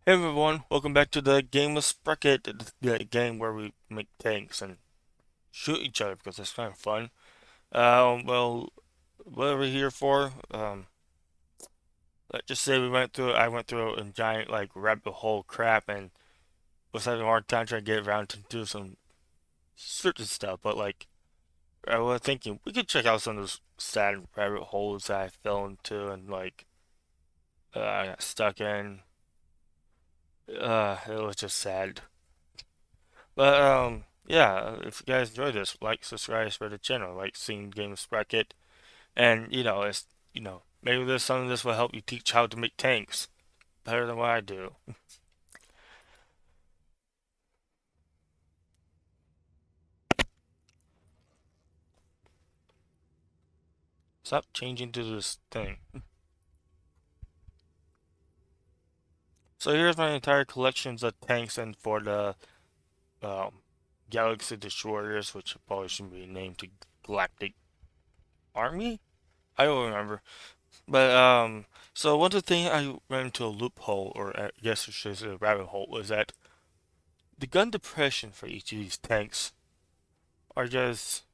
Hey everyone, welcome back to the game of Sprocket, the game where we make tanks and shoot each other because it's kind of fun. Well, what are we here for? Let's just say I went through a giant like rabbit hole crap and was having a hard time trying to get around to do some certain stuff. But like, I was thinking we could check out some of those sad rabbit holes that I fell into and like I got stuck in. It was just sad. But yeah, if you guys enjoy this, like, subscribe, spread the channel, like seeing Games Sprocket, and it's maybe there's some of this will help you teach how to make tanks better than what I do. Stop changing to this thing. So here's my entire collections of tanks and for the um, Galaxy Destroyers, which probably should be named to Galactic Army. I don't remember. But so one of the things I ran into a loophole, or I guess I should say a rabbit hole, was that the gun depression for each of these tanks are just,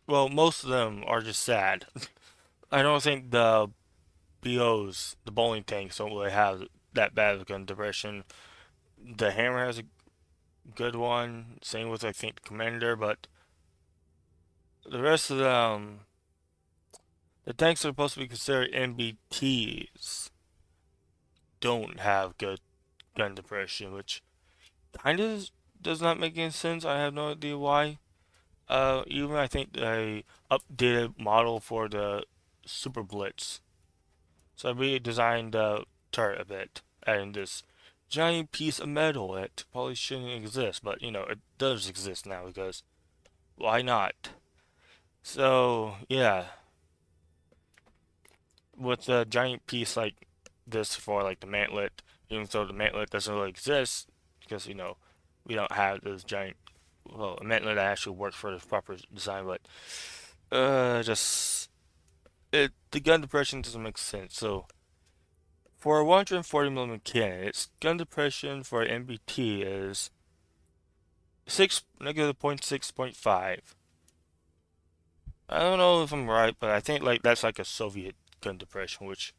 well, most of them are just sad. I don't think the BOs, the bowling tanks, don't really have that bad of gun depression. The hammer has a good one, same with I think the commander, but the rest of them, the tanks that are supposed to be considered MBTs, don't have good gun depression, which kind of does not make any sense. I have no idea why. Even I think they updated model for the Super Blitz. So I redesigned the turret a bit, adding this giant piece of metal that probably shouldn't exist, but it does exist now because why not? So yeah, with a giant piece like this for like the mantlet, even though the mantlet doesn't really exist because we don't have this giant, well, a mantlet that actually works for the proper design, but just the gun depression doesn't make sense. So for a 140 millimeter cannon, its gun depression for an MBT is six negative point 6.5. I don't know if I'm right, but I think like that's like a Soviet gun depression, which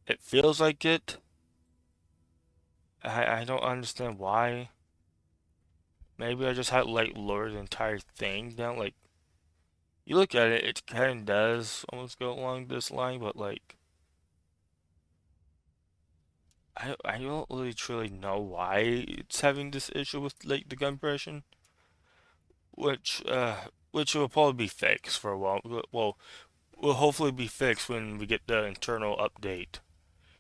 it feels like it. I don't understand why. Maybe I just had to like lower the entire thing down. Like you look at it, it kind of does almost go along this line, but like I don't really truly know why it's having this issue with like the gun depression, which which will probably be fixed for a while. Well, will hopefully be fixed when we get the internal update.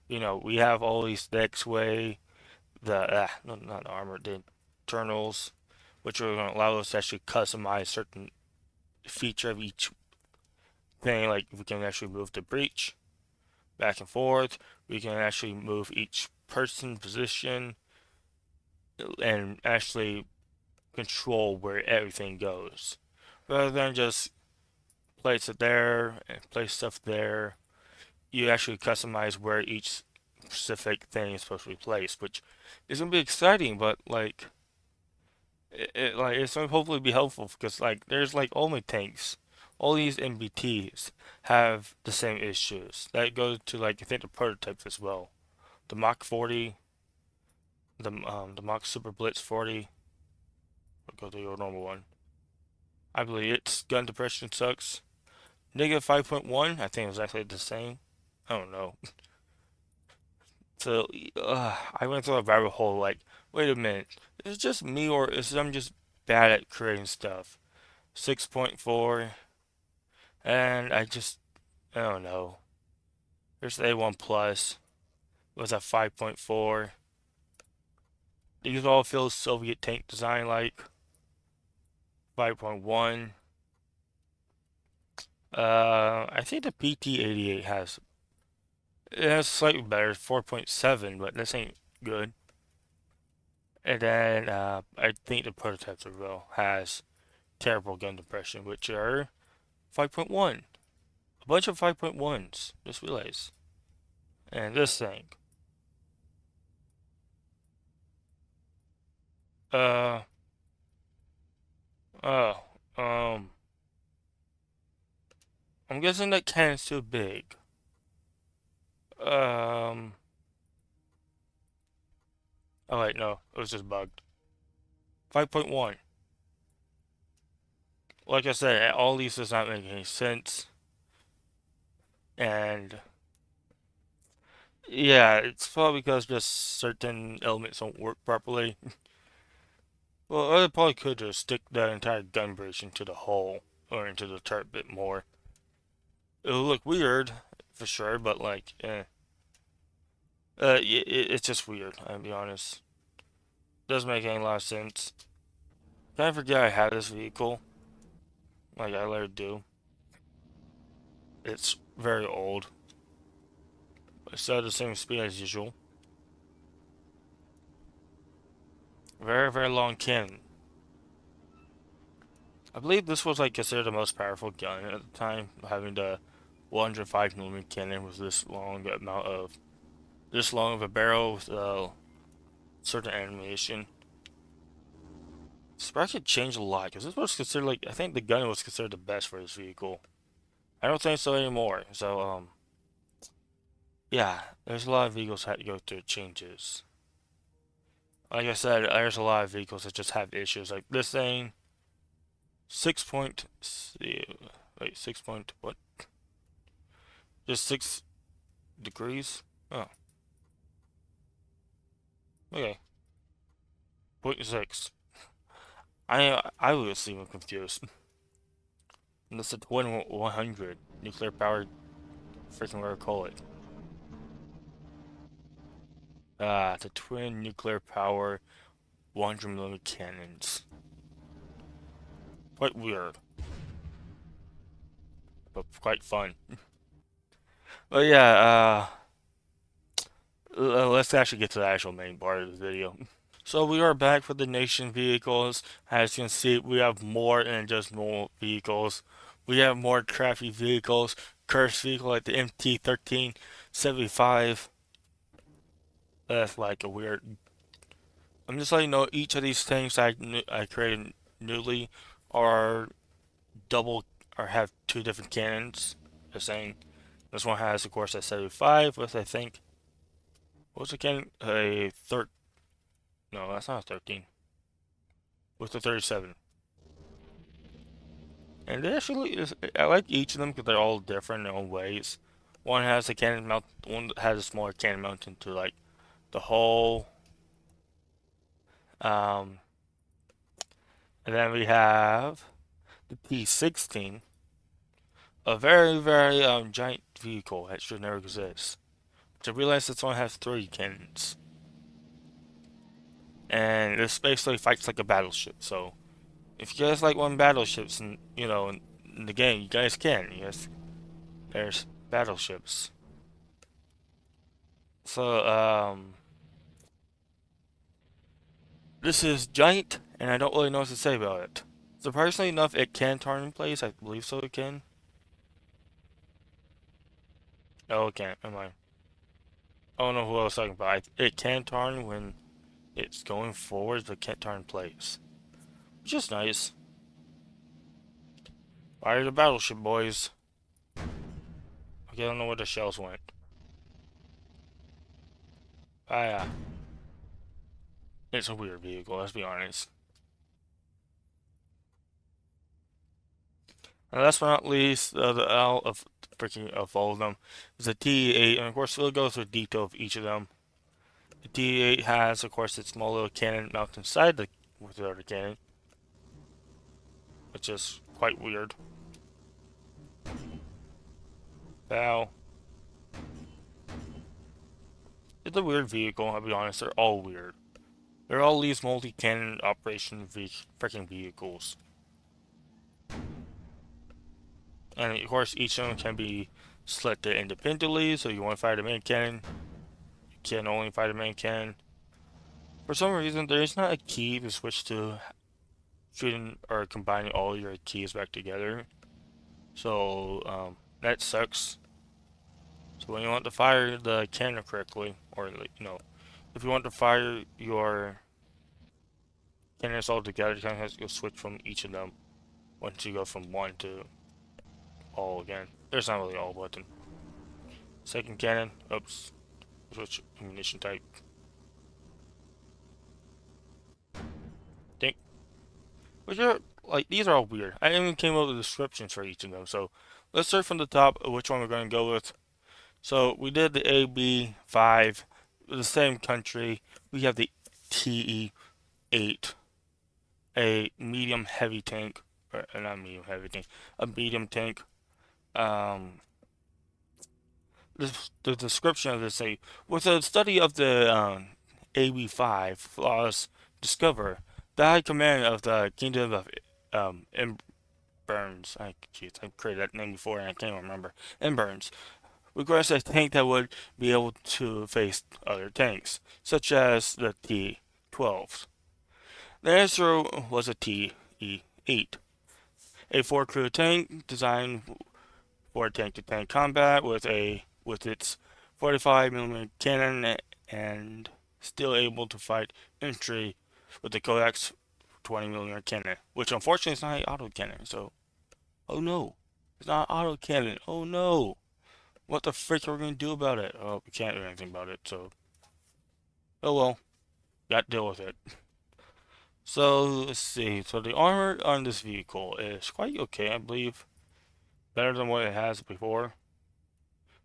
We have all these the X-way, the no, not armor, the internals, which are going to allow us to actually customize certain feature of each thing. Like we can actually move the breach back and forth. We can actually move each person position and actually control where everything goes, rather than just place it there and place stuff there. You actually customize where each specific thing is supposed to be placed, which is gonna be exciting. But like, it's gonna hopefully be helpful because like there's like all my tanks, all these MBTs have the same issues. That goes to like I think the prototypes as well. The Mach 40, the Mach Super Blitz 40. I'll go to your normal one. I believe its gun depression sucks. Negative 5.1, I think it was actually the same. I don't know. So I went through a rabbit hole like, wait a minute, is it just me or is I'm just bad at creating stuff? 6.4, and I don't know. There's the A1 Plus was a 5.4. These all feel Soviet tank design like 5.1. I think the PT-88 has slightly better 4.7, but this ain't good. And then I think the prototypes as well has terrible gun depression, which are 5.1. A bunch of 5.1s, just realized. And this thing. Uh, oh, um, I'm guessing that cannon's too big. Um, oh wait, no, it was just bugged. 5.1. Like I said, all these does not make any sense. And yeah, it's probably because just certain elements don't work properly. Well, I probably could just stick that entire gun bridge into the hull or into the turret bit more. It'll look weird for sure, but like, it's just weird. I'll be honest. Doesn't make any lot of sense. Kind of forget I have this vehicle. Like I let it do. It's very old. It's at the same speed as usual. Very, very long cannon. I believe this was like considered the most powerful gun at the time, having the 105mm cannon with this long of a barrel with certain animation. Sprocket changed a lot because this was considered like I think the gun was considered the best for this vehicle. I don't think so anymore. So yeah, there's a lot of vehicles that had to go through changes. Like I said, there's a lot of vehicles that just have issues. Like this thing, 6 point, wait, 6 point, what? Just 6 degrees? Oh, okay. Point 6. I was even confused. And that's a twin 100 nuclear powered freaking whatever you call it. The twin nuclear power 100mm cannons. Quite weird, but quite fun. But yeah, let's actually get to the actual main part of the video. So we are back with the nation vehicles. As you can see, we have more than just normal vehicles. We have more crappy vehicles, cursed vehicle like the MT-1375. That's like a weird. I'm just letting you know each of these things I created newly are double or have two different cannons. Just saying. This one has, of course, a 75 with I think what's the cannon? A third. No, that's not a 13. With the 37. And they actually, I like each of them because they're all different in their own ways. One has a cannon mount, one has a smaller cannon mounted to like the whole. Um, and then we have the T-16, a very, very giant vehicle that should never exist. To realize this one has three cannons, and this basically fights like a battleship. So if you guys like one battleships, and in the game, you guys can. Yes, there's battleships. So this is giant, and I don't really know what to say about it. Surprisingly enough, it can turn in place. I believe so. It can. No, it can't. Am I? I don't know who I was talking about. It can turn when it's going forward, but can't turn in place, which is nice. Fire the battleship, boys. Okay, I don't know where the shells went. Ah, yeah. It's a weird vehicle. Let's be honest. And last but not least, the L of freaking of all of them is a T8, and of course we'll go through detail of each of them. The T8 has, of course, its small little cannon mounted inside with the other cannon, which is quite weird. Now, it's a weird vehicle. I'll be honest, they're all weird. They're all these multi-cannon operation freaking vehicles, and of course each of them can be selected independently. So you want to fire the main cannon, you can only fire the main cannon. For some reason, there is not a key to switch to shooting or combining all your keys back together. So that sucks. So when you want to fire the cannon correctly, or if you want to fire your cannons all together. You kind of have to go switch from each of them once you go from one to all again. There's not really all button. Second cannon. Oops. Switch ammunition type. Think. Which are like these are all weird. I even came up with descriptions for each of them. So let's start from the top of which one we're going to go with. So we did the AB5, the same country. We have the TE8, a medium heavy tank, or not medium heavy tank, a medium tank. Um, the description of this say, with a study of the AB5 flaws discover, the High Command of the Kingdom of Burns. I created that name before and I can't remember. Burns requires a tank that would be able to face other tanks, such as the T-12s. The answer was a T-E-8, a four-crew tank designed for tank-to-tank combat with its 45mm cannon and still able to fight infantry with the Kodak's 20mm cannon, which unfortunately is not an auto cannon. So, oh no, it's not auto cannon. Oh no. What the frick are we gonna do about it? Oh, we can't do anything about it, so. Oh well, got to deal with it. So, let's see. So, the armor on this vehicle is quite okay, I believe. Better than what it has before.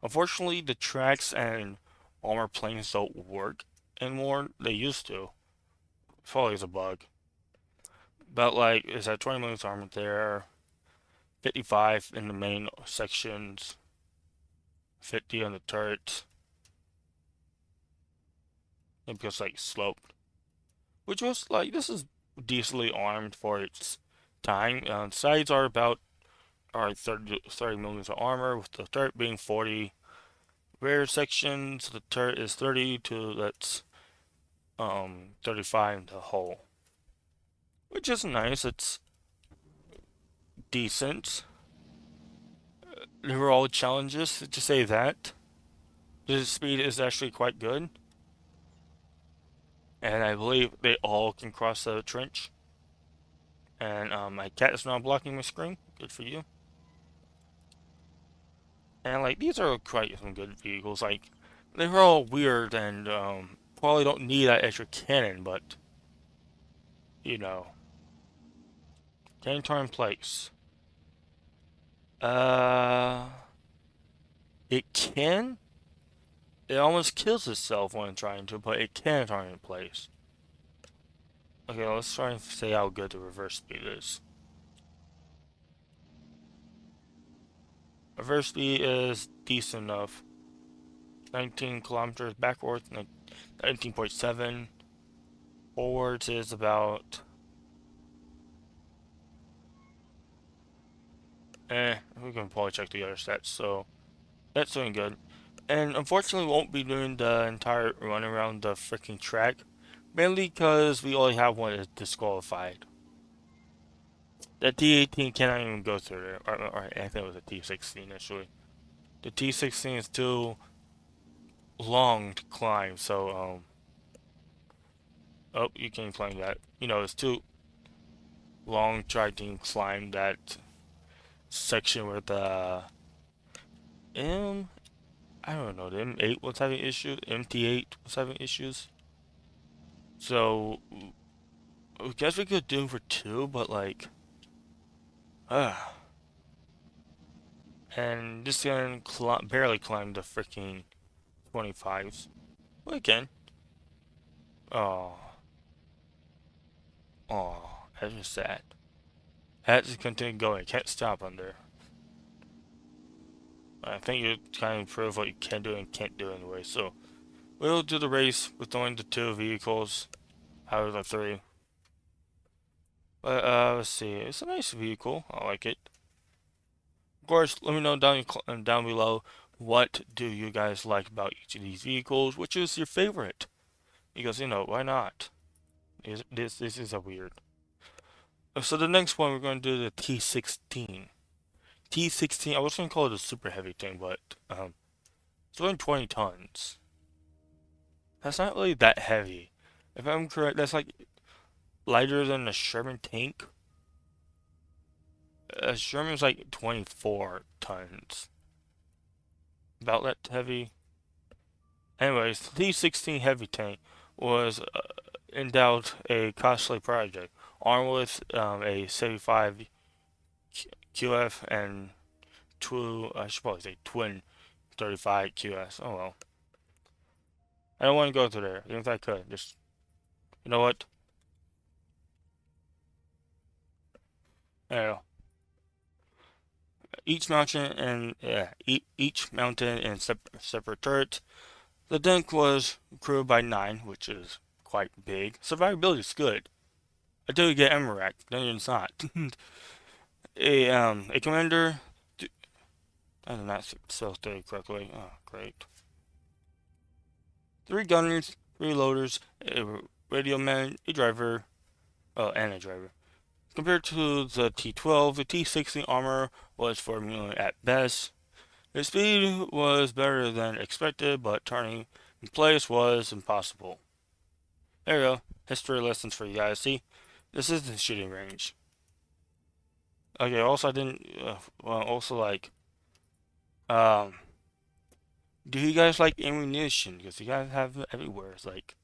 Unfortunately, the tracks and armor planes don't work anymore. They used to. It's probably a bug. But, like, it's at 20 millimeters armor there, 55 in the main sections, 50 on the turrets. It gets, like, sloped. Which was, like, this is decently armed for its time. Sides are about 30 millimeters of armor, with the turret being 40. Rear sections, the turret is 30 to that's 35 in the hull, which is nice. It's decent. There were all challenges to say that. The speed is actually quite good, and I believe they all can cross the trench. And my cat is not blocking my screen. Good for you. And like these are quite some good vehicles. Like they're all weird and probably don't need that extra cannon, but you know, cannon turn place. Uh, it can. It almost kills itself when trying to, but it can turn in place. Okay, let's try and say how good the reverse speed is. Reverse speed is decent enough. 19 kilometers backwards, 19.7. Forwards is about we can probably check the other stats, so that's doing good. And unfortunately, we won't be doing the entire run around the freaking track, mainly because we only have one that's disqualified. The T18 cannot even go through there. Or I think it was a T16 actually. The T16 is too long to climb, so oh, you can climb that. You know, it's too long to try to climb that section where the M I don't know, the M8 was having issues, MT8 was having issues. So I guess we could do for two, but like uh and this guy barely climbed the freaking 25s. Well, again. Oh, oh, that's just sad. Has to continue going. Can't stop under. I think you kind of prove what you can do and can't do anyway. So we'll do the race with only the two vehicles out of the three. But let's see. It's a nice vehicle. I like it. Of course, let me know down below what do you guys like about each of these vehicles. Which is your favorite? Because you know why not? This is a weird. So the next one we're going to do the T16. T16. I was going to call it a super heavy thing, but it's only 20 tons. That's not really that heavy. If I'm correct, that's like lighter than a Sherman tank. Sherman's like 24 tons. About that heavy. Anyways, the T-16 heavy tank was endowed a costly project, armed with a 75 QF and two, I should probably say twin 35 QS. Oh well. I don't want to go through there, even if I could. Just, you know what? I don't know. Each mounted in separate turrets. The tank was crewed by 9, which is quite big. Survivability is good. Until you get Emirac, then it's not. A commander. I did not spell it correctly. Oh, great. 3 gunners, 3 loaders, a radio man, a driver, and a driver. Compared to the T-12, the T-16 armor was formula at best. The speed was better than expected, but turning in place was impossible. There you go. History lessons for you guys. See, this is the shooting range. Okay. Also, I didn't. Well, also like, um, do you guys like ammunition? Because you guys have it everywhere. It's like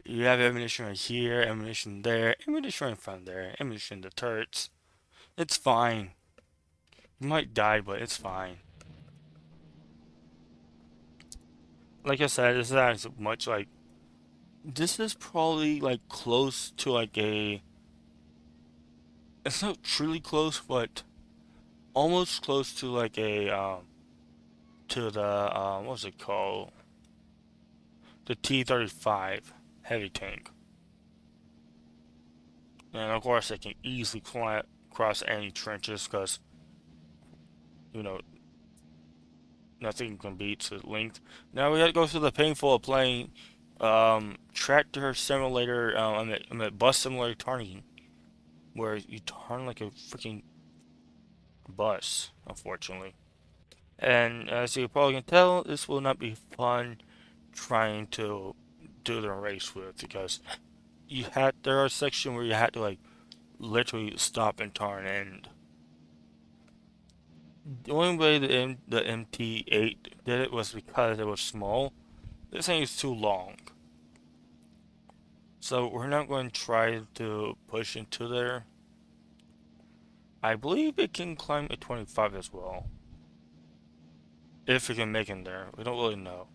you have ammunition right here, ammunition there, ammunition right from there, ammunition in the turrets. It's fine. You might die, but it's fine. Like I said, this is not as much like. This is probably like close to like a. It's not truly close, but almost close to like a to the what's it called? The T-35 heavy tank. And of course, they can easily cross any trenches because you know nothing can beat the length. Now we got to go through the painful of playing tractor simulator. I'm at bus simulator turning, where you turn like a freaking bus. Unfortunately. And as you probably can tell, this will not be fun trying to do the race with because there are sections where you had to like literally stop and turn, and the only way the MT8 did it was because it was small. This thing is too long, so we're not going to try to push into there. I believe it can climb a 25 as well, if it can make it there. We don't really know.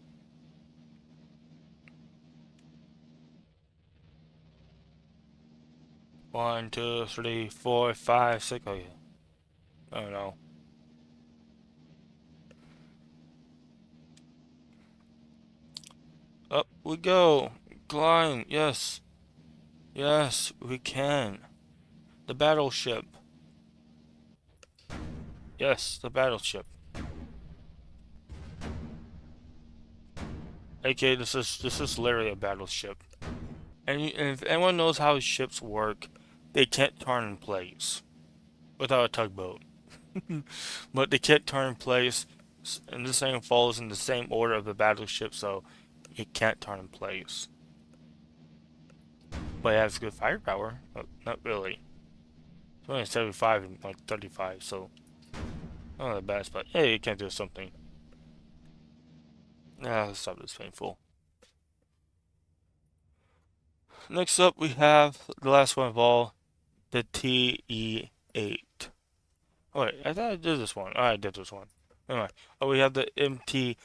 One, two, three, four, five, six. Oh yeah. I don't know. Up we go. Climb. Yes. Yes, we can. The battleship. Yes, the battleship. Okay, this is literally a battleship. And if anyone knows how ships work, they can't turn in place without a tugboat. But they can't turn in place, and this thing follows in the same order of the battleship, so it can't turn in place. But it has good firepower. Not really. It's only 75 and like 35, so not the best, but hey, it can do something. Let's stop this painful. Next up, we have the last one of all, the TE8. Oh wait, I thought I did this one. Oh, I did this one. Never mind. Oh, we have the MT.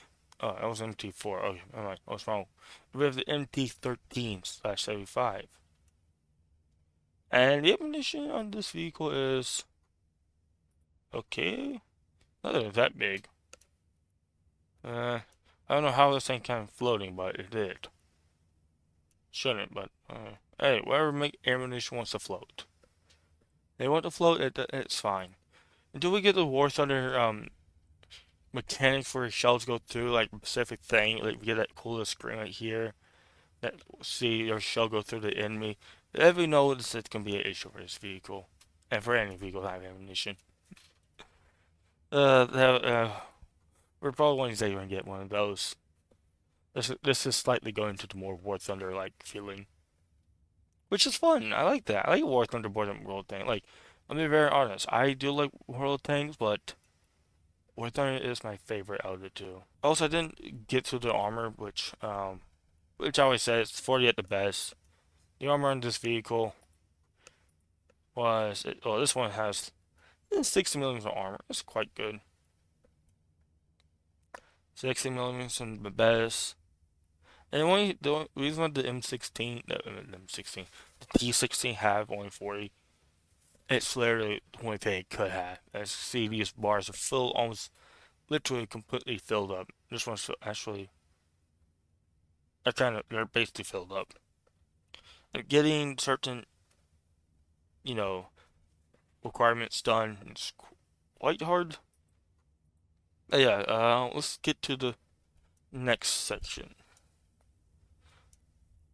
Oh, that was MT4. Okay, never mind. What's wrong? We have the MT13/75. And the ammunition on this vehicle is okay. Not that big. I don't know how this thing came floating, but it did. Shouldn't, but hey, whatever make ammunition wants to float. They want to float, it's fine. Until we get the War Thunder mechanics where shells go through like a specific thing, like we get that coolest screen right here that see your shell go through the enemy. Every notice it's gonna be an issue for this vehicle, and for any vehicle that have ammunition. Uh, uh, we're probably going to say you're gonna get one of those. This is slightly going to the more War Thunder like feeling. which is fun. I like that. I like War Thunder more than World Tank. Like, let me be very honest. I do like World Tanks, but War Thunder is my favorite out of the two. Also, I didn't get to the armor, which I always say it's 40 at the best. The armor on this vehicle well, this one has 60 millimeters of armor. It's quite good. 60 millimeters on the best. And the reason why the M16, the T16 have only 40, it's literally the only thing it could have. As you see, these bars are filled, almost literally completely filled up. This one's actually, they're basically filled up. And getting certain, you know, requirements done is quite hard. But yeah, let's get to the next section.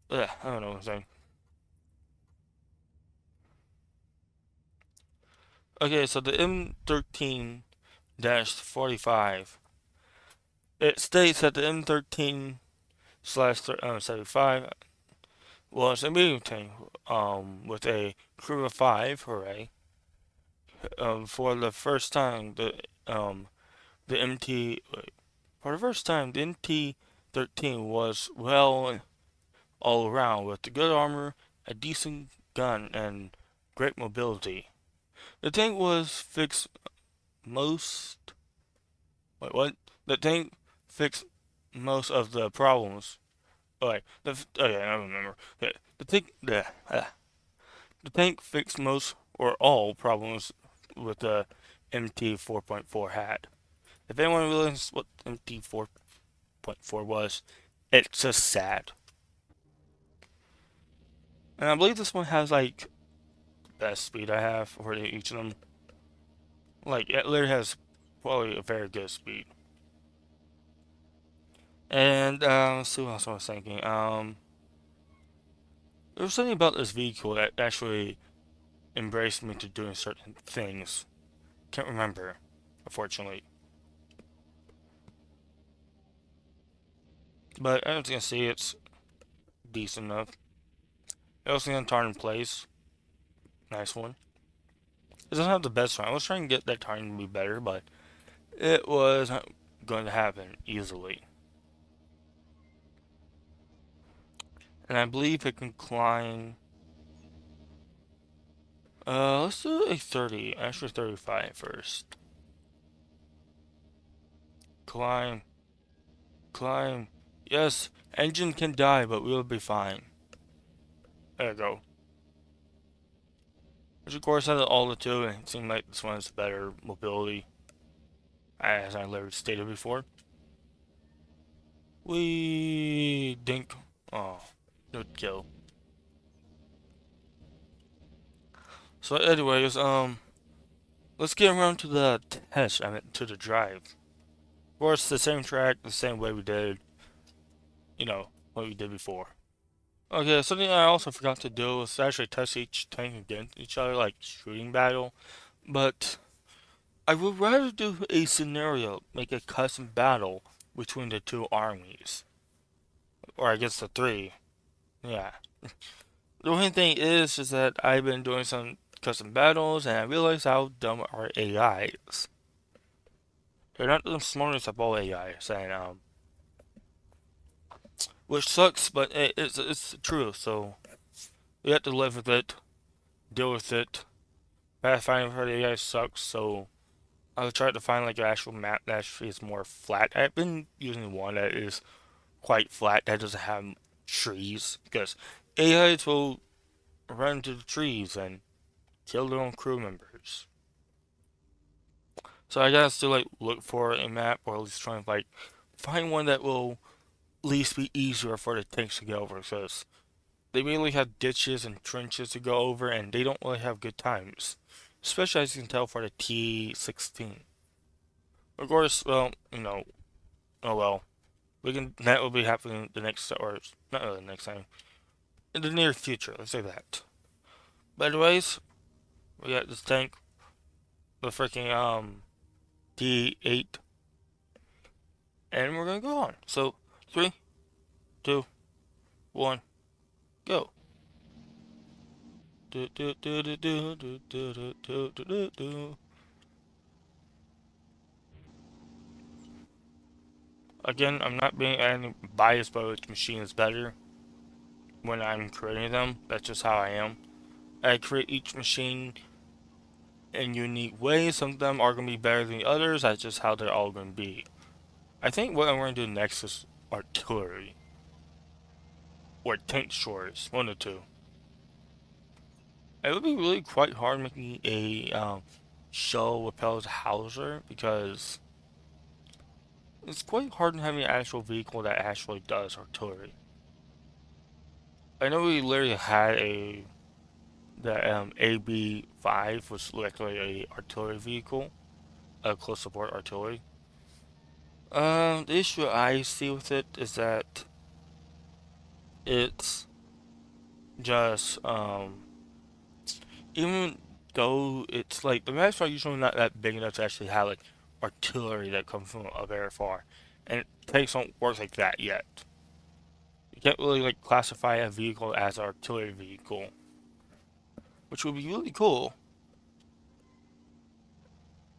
Yeah, I don't know what I'm saying. Okay, so the M13 45. It states that the M13 slash 75 was a medium tank with a crew of 5, hooray. For the first time, the MT for the first time the MT-13 was well all around with good armor, a decent gun, and great mobility. The tank was fixed most. Wait, what? The tank fixed most of the problems. Okay, I remember. The tank fixed most or all problems with the MT 4.4 had. If anyone realizes what MT 4.4 was, it's just sad. And I believe this one has like best speed I have for each of them. Like it literally has probably a very good speed. And let's see what else I was thinking. There was something about this vehicle that actually embraced me to doing certain things. Can't remember, unfortunately. But as you can see, it's decent enough. It also got tarn in place. Nice one. It doesn't have the best one. I was trying to get that tarn to be better, but it wasn't going to happen easily. And I believe it can climb. Let's do a 30. Actually, 35 first. Climb. Climb. Yes, engine can die, but we'll be fine. There you go. Which of course out of all the two, it seemed like this one has better mobility, as I literally stated before. We dink. Oh, good kill. So, anyways, let's get around to the test. I mean, to the drive. Of course, the same track, the same way we did, what we did before. Okay, something I also forgot to do was actually test each tank against each other, like shooting battle. But I would rather do a scenario, make a custom battle between the two armies. Or I guess the three. Yeah. The only thing is that I've been doing some custom battles and I realize how dumb our AI is. They're not the smartest of all AIs, and which sucks, but it's true. So we have to live with it, deal with it. Pathfinder for the AI sucks, so I'll try to find like an actual map that actually is more flat. I've been using one that is quite flat that doesn't have trees because AIs will run into the trees and kill their own crew members. So I gotta still like look for a map or at least try and like find one that will at least be easier for the tanks to get over because they mainly have ditches and trenches to go over and they don't really have good times. Especially as you can tell for the T16. Of course, well, oh well. That will be happening the next, or not really the next time. In the near future, let's say that. But anyways, we got this tank, the freaking, D8, and we're gonna go on. So, 3, 2, 1, go. Again, I'm not being any biased by which machine is better when I'm creating them. That's just how I am. I create each machine in unique ways. Some of them are going to be better than the others. That's just how they're all going to be. I think what I'm going to do next is artillery. Or tank destroyers. One of the two. It would be really quite hard making a shell repels howitzer because it's quite hard having an actual vehicle that actually does artillery. I know we literally had the AB5 was literally a artillery vehicle, a close support artillery. The issue I see with it is that it's just even though it's like the maps are usually not that big enough to actually have like artillery that comes from very far, and tanks don't work like that yet. You can't really like classify a vehicle as an artillery vehicle, which would be really cool,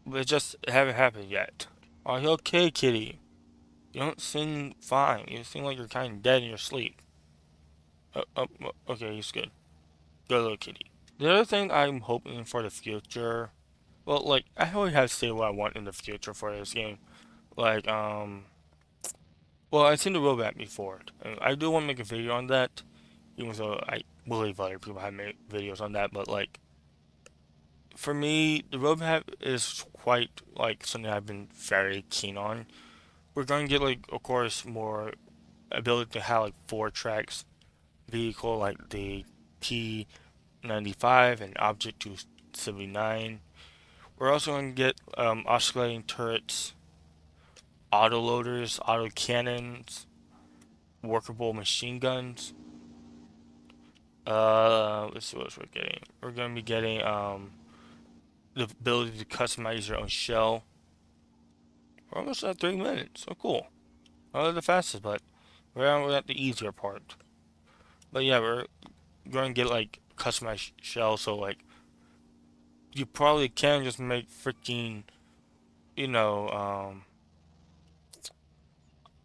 but it just haven't happened yet. Are you okay, kitty? You don't seem fine. You seem like you're kind of dead in your sleep. Okay, he's good. Good little kitty. The other thing I'm hoping for the future, well, like I already have stated what I want in the future for this game. Like, well, I've seen the roadmap before. And I do want to make a video on that, even though I believe other people have made videos on that. But like, for me, the roadmap is quite like something I've been very keen on. We're going to get like, of course, more ability to have like 4 tracks vehicle like the T95 and Object 279. We're also going to get oscillating turrets, autoloaders, auto cannons, workable machine guns. Let's see what else we're getting. We're going to be getting the ability to customize your own shell. We're almost at 3 minutes. So cool. Not the fastest, but we're at the easier part. But yeah, we're going to get like customized shell, so like you probably can just make freaking, you know,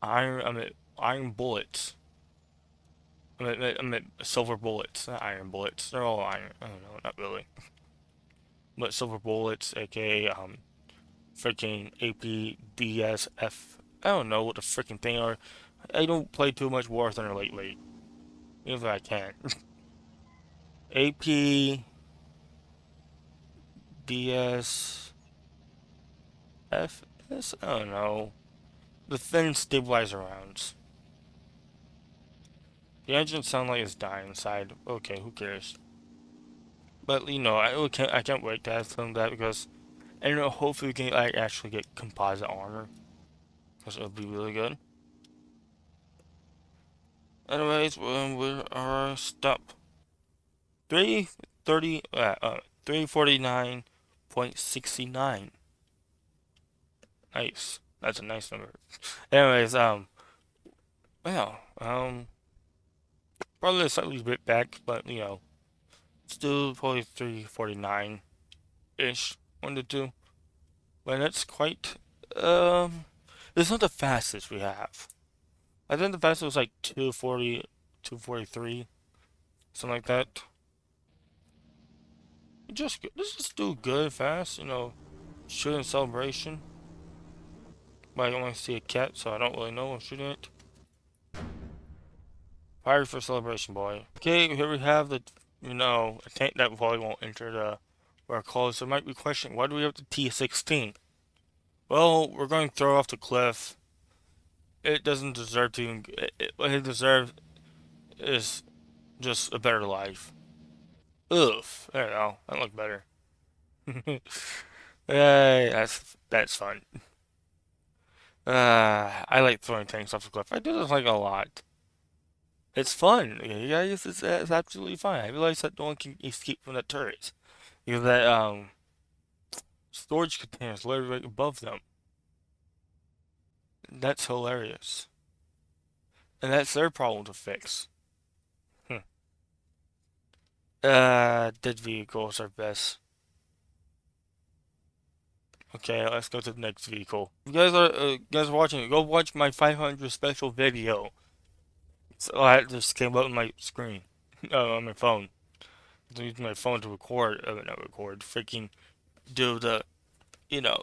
iron bullets. I mean silver bullets, not iron bullets. They're all iron. I don't know, not really. But silver bullets, aka freaking APDSF. I don't know what the freaking thing are. I don't play too much War Thunder lately, even if I can. APDSFS. I don't know. The thin stabilizer rounds. The engine sounds like it's dying inside. Okay, who cares? But you know, I can't wait to have some of that because and you know, hopefully we can like actually get composite armor because it would be really good. Anyways, we are stop 330 349.69. Nice. That's a nice number. Anyways, well, probably a slightly bit back, but you know, still probably 349 ish. 1 to 2. But that's quite it's not the fastest we have. I think the fastest was like 240, 243, something like that. Let's just do good fast, you know, shooting celebration. But I don't want to see a cat, so I don't really know I'm shooting it. Fire for celebration, boy. Okay, here we have the, you know, a tank that probably won't enter the our calls. So might be questioning, why do we have the T16? Well, we're going to throw off the cliff. It doesn't deserve to even, what it deserves is just a better life. Oof. There you go. That looked better. Hey, that's fun. I like throwing tanks off the cliff. I do this like a lot. It's fun. Yeah, it's absolutely fine. I realize that no one can escape from the turrets because that storage container is literally right above them. That's hilarious, and that's their problem to fix. Hmm. Dead vehicles are best. Okay, let's go to the next vehicle. If you guys are watching, go watch my 500 special video. So that just came up on my screen, on my phone. I'm using my phone to record, not record, freaking do the, you know,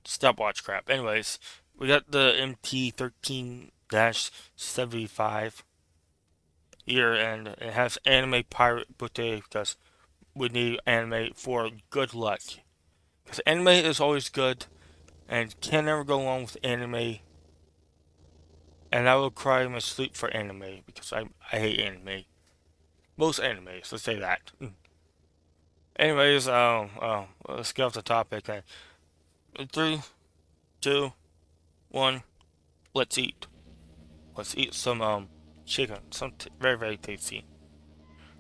stopwatch crap. Anyways, we got the MT-13-75 here, and it has anime pirate boutique because we need anime for good luck. Because anime is always good, and can never go wrong with anime. And I will cry in my sleep for anime because I hate anime. Most animes, let's say that. Anyways, let's get off the topic. Three, two, one. Let's eat. Let's eat some chicken. Very very tasty.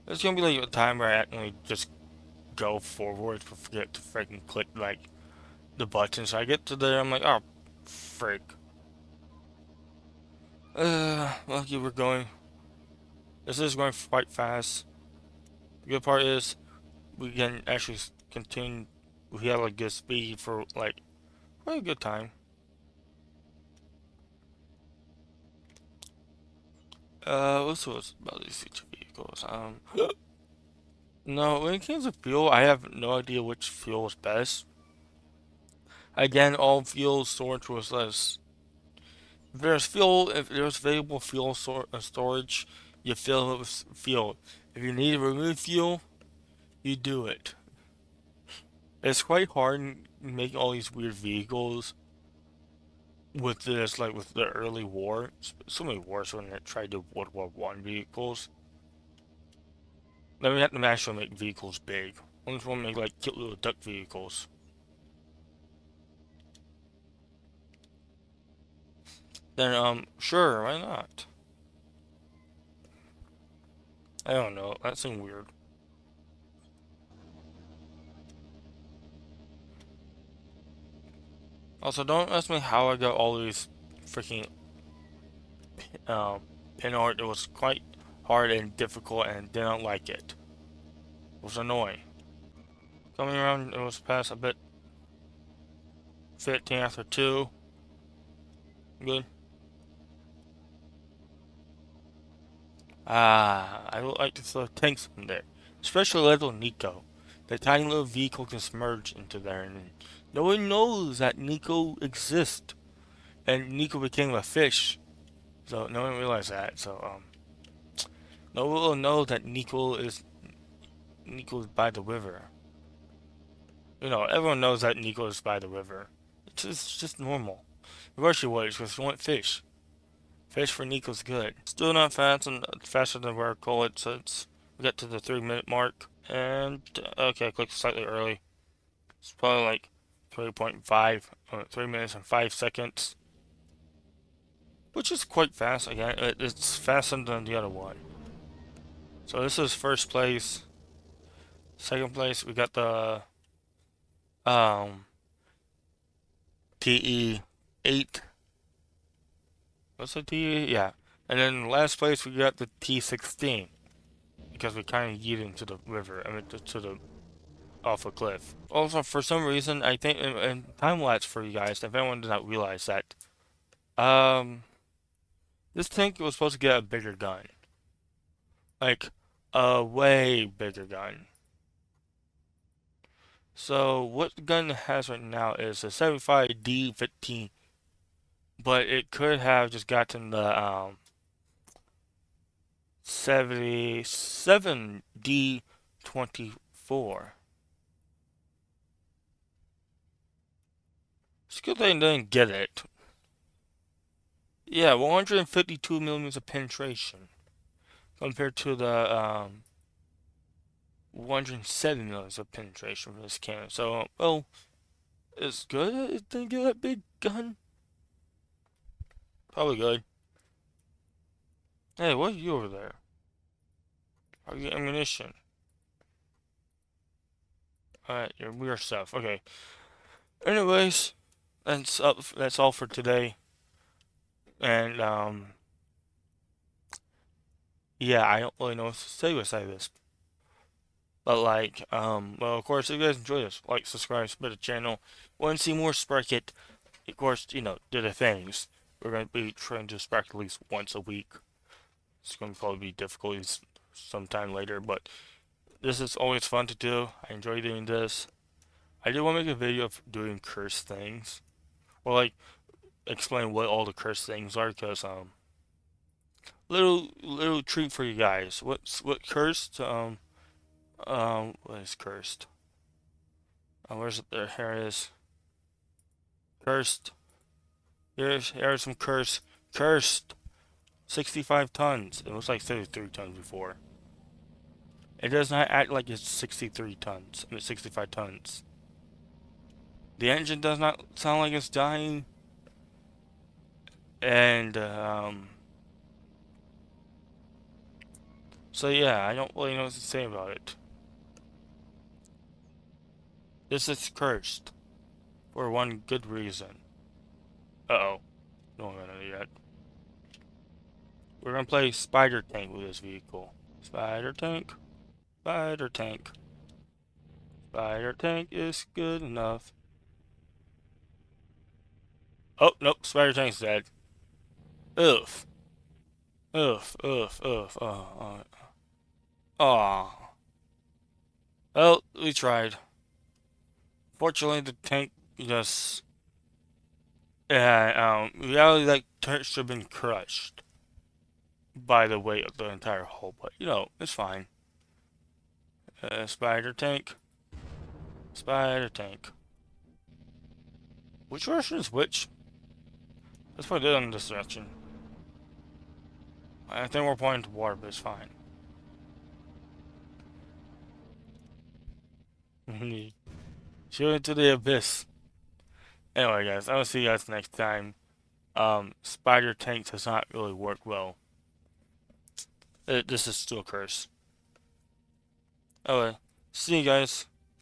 There's gonna be like a time where I actually just go forward, but forget to freaking click like the button. So I get to there, I'm like, oh, frick. Lucky we're going. This is going quite fast. The good part is we can actually continue. We have like good speed for like quite a good time. What's about these future vehicles? No, when it comes to fuel, I have no idea which fuel is best. Again, all fuel storage was less. If there's available storage, you fill it with fuel. If you need to remove fuel, you do it. It's quite hard making all these weird vehicles with this, like with the early war. So many wars when they tried to World War One vehicles. Then we have to actually make vehicles big. Only want to make like cute little duck vehicles. Then sure, why not? I don't know. That seemed weird. Also, don't ask me how I got all these freaking um pin art. It was quite hard and difficult, and didn't like it. It was annoying. Coming around, it was past a bit. 15 after 2. Good. I would like to throw tanks in there. Especially little Nico. The tiny little vehicle can merge into there, and no one knows that Nico exists. And Nico became a fish. So no one realized that. So no one will know that Nico is by the river. You know, everyone knows that Nico is by the river. It's just normal. Of course you would, because you want fish. Fish for Nico's good. Still not fast and faster than where I call it, so we got to the 3 minute mark. And okay, I clicked slightly early. It's probably like 3.5, 3 minutes and 5 seconds, which is quite fast. Again, it's faster than the other one. So this is first place. Second place, we got the um TE8. What's the TE? Yeah. And then last place, we got the T16 because we kind of yeeted into the river. I mean, to the off a cliff. Also, for some reason, I think in time lapse for you guys, if anyone did not realize that, um, this tank was supposed to get a bigger gun, like a way bigger gun. So what the gun has right now is a 75D15, but it could have just gotten the 77D24. It's good they didn't get it. Yeah, 152 millimeters of penetration compared to the 107 millimeters of penetration for this cannon. So, well, it's good it didn't get that big gun. Probably good. Hey, what are you over there? Are you ammunition? Alright, your weird stuff. Okay. Anyways, that's all for today. And yeah, I don't really know what to say beside this. But like, well, of course, if you guys enjoy this, like, subscribe, support the channel. Want to see more Sprocket? Of course, do the things. We're gonna be trying to Sprocket at least once a week. It's gonna probably be difficult sometime later, but this is always fun to do. I enjoy doing this. I did want to make a video of doing cursed things, or like explain what all the cursed things are, because little treat for you guys. What cursed? What is cursed? Where's the here it is cursed? Here's some cursed 65 tons. It was like 33 tons before. It does not act like it's 63 tons. I mean 65 tons. The engine does not sound like it's dying. And so yeah, I don't really know what to say about it. This is cursed for one good reason. Uh-oh. No, I'm gonna do that. We're gonna play Spider Tank with this vehicle. Spider Tank. Spider Tank. Spider Tank is good enough. Oh, nope. Spider Tank's dead. Oof. Oof. Oof. Oof. Oh. Aw. Well, we tried. Fortunately, the tank just... reality like should have been crushed by the weight of the entire hull, but it's fine. Spider Tank. Spider Tank. Which version is which? Let's put it on this direction. I think we're pointing to water, but it's fine. Shoot into the abyss. Anyway, guys, I will see you guys next time. Spider Tank does not really work well. This is still a curse. Anyway, see you guys.